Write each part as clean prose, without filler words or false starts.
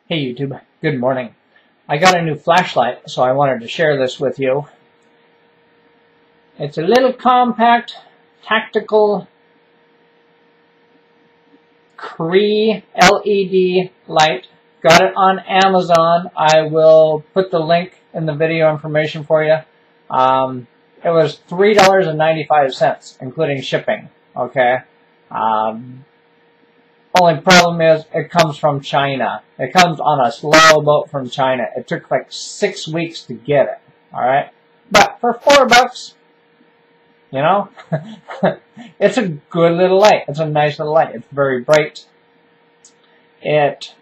Hey YouTube, good morning. I got a new flashlight, so I wanted to share this with you. It's a little compact, tactical CREE LED light. Got it on Amazon. I will put the link in the video information for you. It was $3.95, including shipping. Okay. Only problem is it comes from China. It comes on a slow boat from China. It took like 6 weeks to get it. Alright? But for $4, you know, it's a good little light. It's a nice little light. It's very bright. It's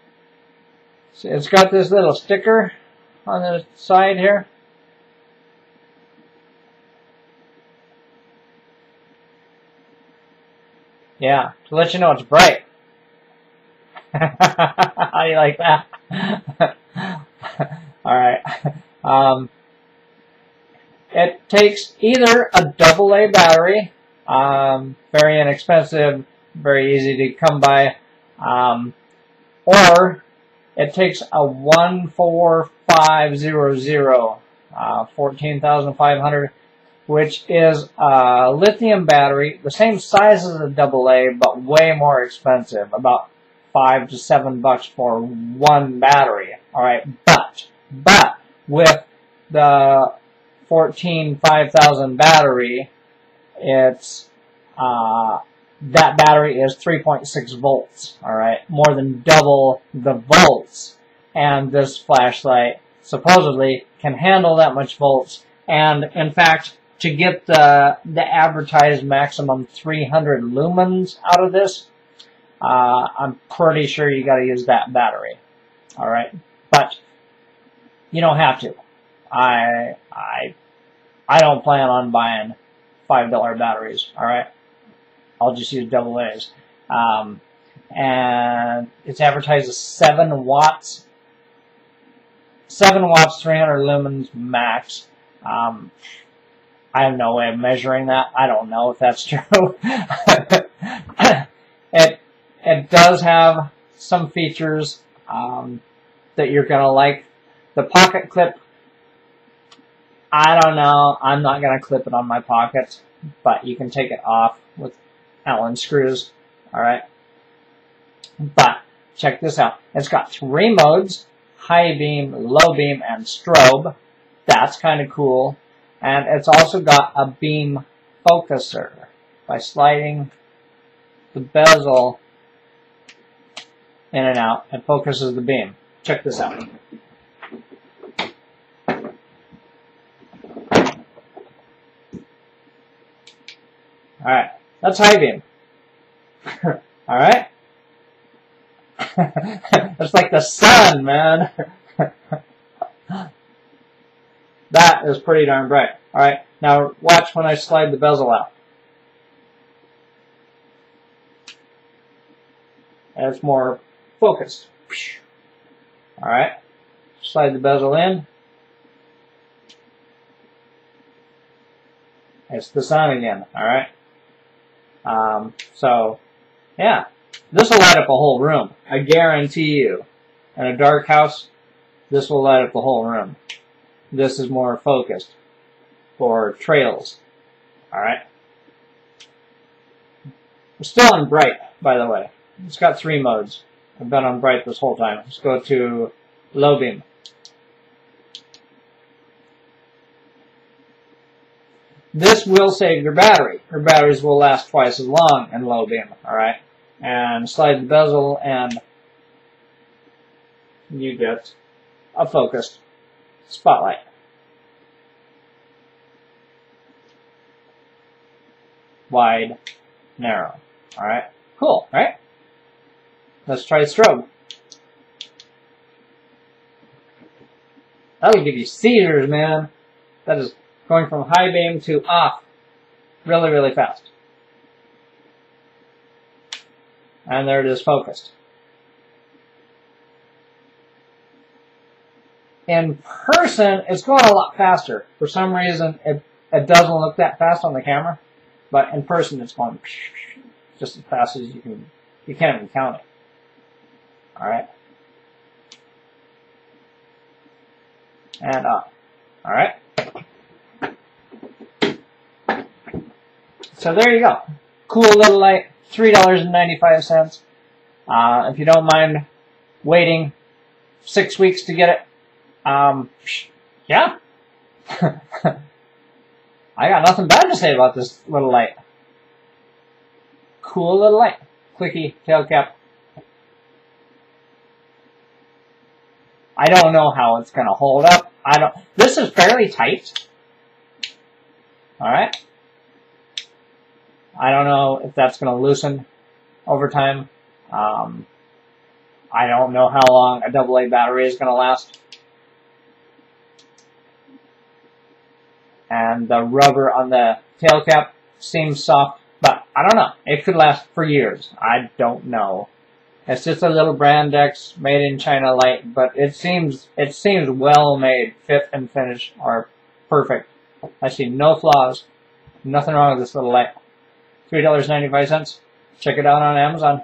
got this little sticker on the side here. Yeah, to let you know it's bright. How do you like that? Alright. It takes either a AA battery, very inexpensive, very easy to come by, or it takes a 14500, 14,500, which is a lithium battery, the same size as a AA, but way more expensive, about $5 to $7 for one battery. All right, but with the 5000 battery, it's that battery is 3.6 volts. All right, more than double the volts, and this flashlight supposedly can handle that much volts. And in fact, to get the advertised maximum 300 lumens out of this, I'm pretty sure you got to use that battery. All right, but you don't have to. I don't plan on buying $5 batteries. All right, I'll just use AA's. And it's advertised as 7 watts. 7 watts, 300 lumens max. I have no way of measuring that. I don't know if that's true. It does have some features that you're going to like. The pocket clip, I don't know. I'm not going to clip it on my pocket, but you can take it off with Allen screws. All right. But check this out. It's got 3 modes: high beam, low beam, and strobe. That's kind of cool. And it's also got a beam focuser. By sliding the bezel in and out, it focuses the beam. Check this out. Alright, that's high beam. Alright? It's like the sun, man. That is pretty darn bright. Alright, now watch when I slide the bezel out. And it's more focused. Alright, slide the bezel in. It's the sun again, alright? So, yeah, this will light up a whole room. I guarantee you. In a dark house, this will light up the whole room. This is more focused for trails, alright? We're still on bright, by the way. It's got 3 modes. I've been on bright this whole time. Let's go to low beam. This will save your battery. Your batteries will last twice as long in low beam, alright? And slide the bezel and you get a focused spotlight. Wide, narrow. Alright? Cool, right? Let's try strobe. That'll give you seizures, man. That is going from high beam to off really, really fast. And there it is focused. In person, it's going a lot faster. For some reason, it doesn't look that fast on the camera, but in person, it's going just as fast as you can't even count it. All right. and up. All right. So there you go. Cool little light, $3.95. If you don't mind waiting 6 weeks to get it, yeah. I got nothing bad to say about this little light. Cool little light. Clicky tail cap. I don't know how it's going to hold up. This is fairly tight. Alright. I don't know if that's going to loosen over time. I don't know how long a AA battery is going to last. And the rubber on the tail cap seems soft, but I don't know. It could last for years. I don't know. It's just a little brand X made in China light, but it seems well made. Fit and finish are perfect. I see no flaws. Nothing wrong with this little light. $3.95. Check it out on Amazon.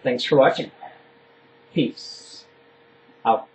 Thanks for watching. Peace out.